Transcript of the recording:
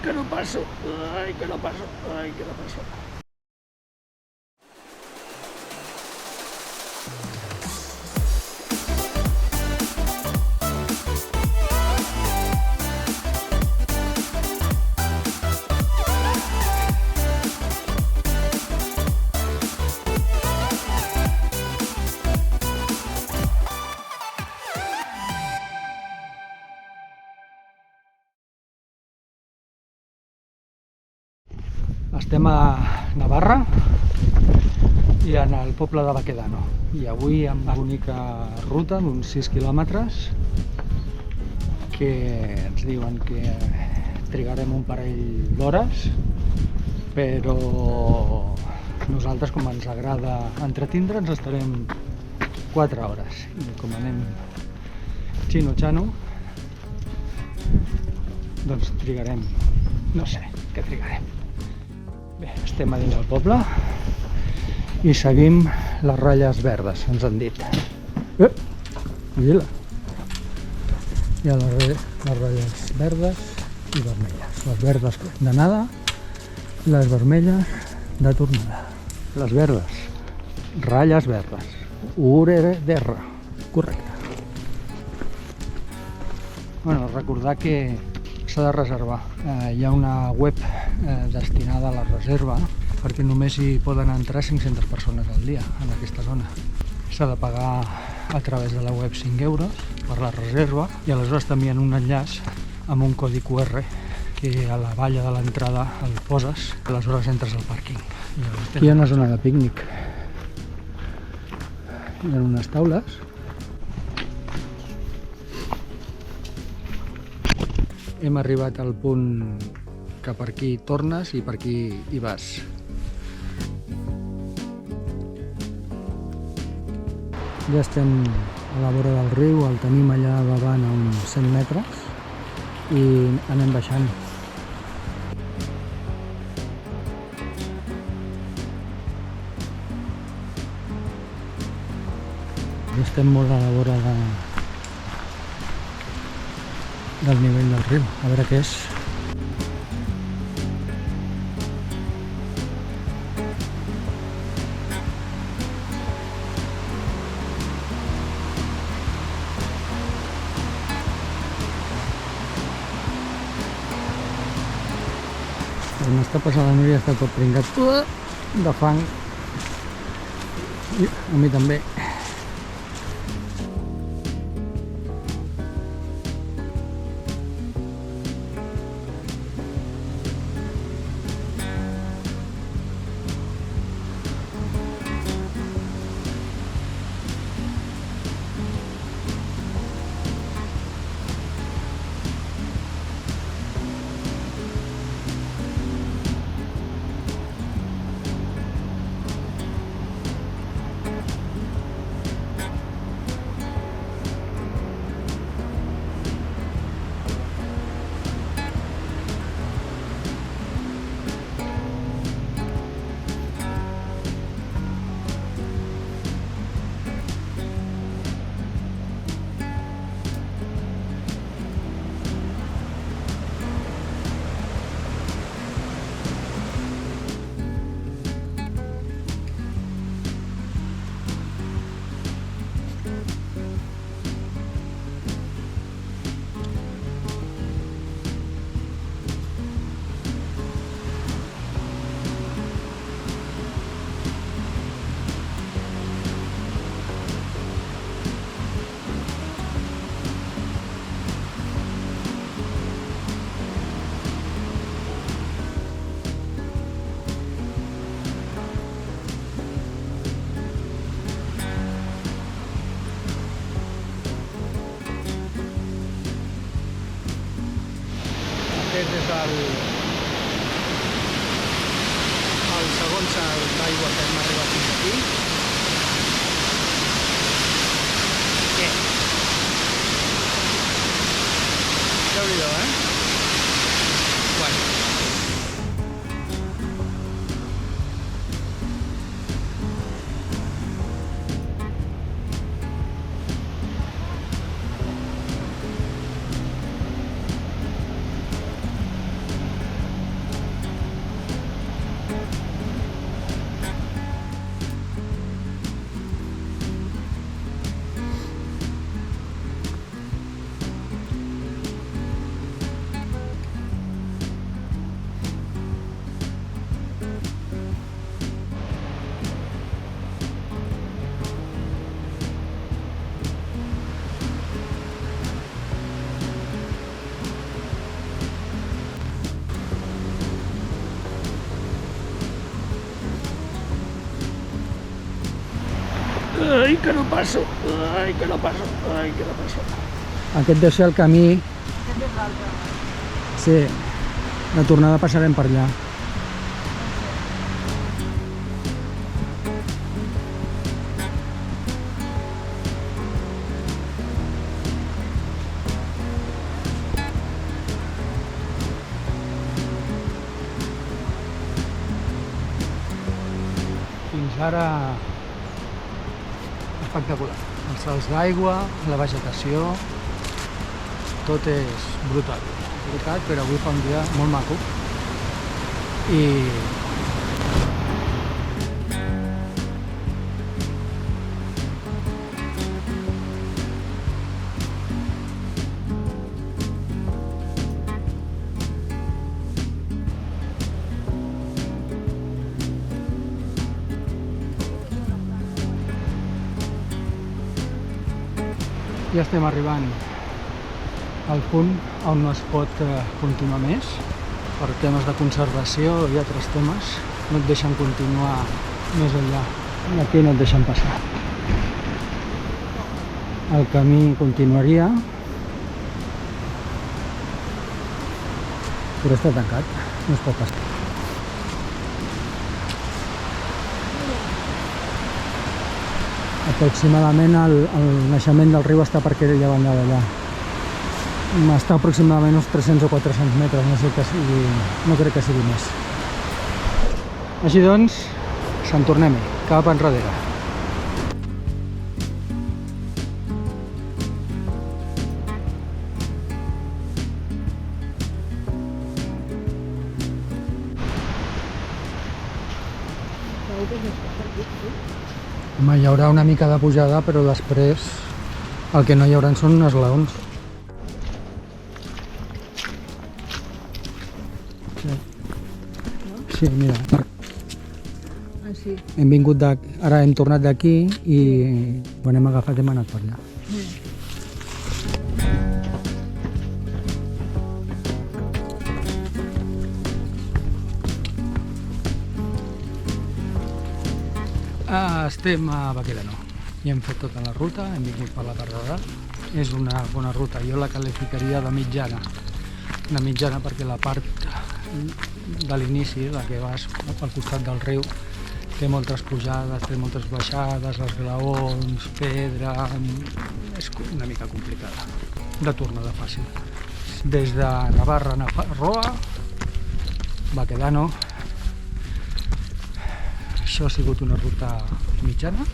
que no passo, ai, que no passo, ai, que no passo. Estem a Navarra i en el poble de Baquedano. I avui amb una bonica ruta d'uns 6 quilòmetres que ens diuen que trigarem un parell d'hores, però nosaltres, com ens agrada entretindre'ns, estarem 4 hores. I com anem xino-xano, doncs trigarem, no sé què trigarem. Bé, estem a dins del poble i seguim les ratlles verdes, ens han dit. Vigila! Hi ha les ratlles verdes i vermelles. Les verdes d'anada i les vermelles de tornada. Les verdes, ratlles verdes, URDR, correcte. Bueno, recordar que s'ha de reservar. Hi ha una web destinada a la reserva perquè només hi poden entrar 500 persones al dia en aquesta zona. S'ha de pagar a través de la web 5 euros per la reserva i aleshores t'envien un enllaç amb un codi QR que a la valla de l'entrada el poses, aleshores entres al pàrquing. Aquí hi ha una zona de pícnic. Hi ha unes taules. Hem arribat al punt que per aquí tornes i per aquí hi vas. Ja estem a la vora del riu, el tenim allà davant a uns 100 metres i anem baixant. Estem molt a la vora del nivell del riu, a veure què és. M'està passant la Núria, està tot pringat de fang i a mi també. Aquest és el segon salt d'aigua que hem arribat fins aquí. Què? Déu-n'hi-do, Bueno. Ai, que no passo! Ai, que no passo! Ai, que no passo! Aquest deu ser el camí... Aquest és l'altre. Sí, de tornada passarem per allà. Fins ara espectacular. Els salts d'aigua, la vegetació, tot és brutal. Veritat, però avui fa un dia molt maco. I ja estem arribant al punt on no es pot continuar més. Per temes de conservació i altres temes no et deixen continuar més enllà. I aquí no et deixen passar. El camí continuaria, però està tancat, no es pot passar. Aproximadament el naixement del riu està per aquella banda d'allà. Està aproximadament uns 300 o 400 metres, no sé que sigui, no crec que sigui més. Així doncs, se'n tornem-hi, cap enrere. Home, hi haurà una mica de pujada, però després el que no hi haurà són esglaons. Sí, mira. Ah, sí. Hem vingut ara hem tornat d'aquí i quan hem agafat hem anat per allà. Estem a Baquedano i hem fet tota la ruta, hem vingut per la part de dalt. És una bona ruta, jo la qualificaria de mitjana. De mitjana perquè la part de l'inici, la que vas pel costat del riu, té moltes pujades, té moltes baixades, esglaons, pedra... És una mica complicada, de tornada fàcil. Des de Navarra a Roa, Baquedano, això ha sigut una ruta mitjana.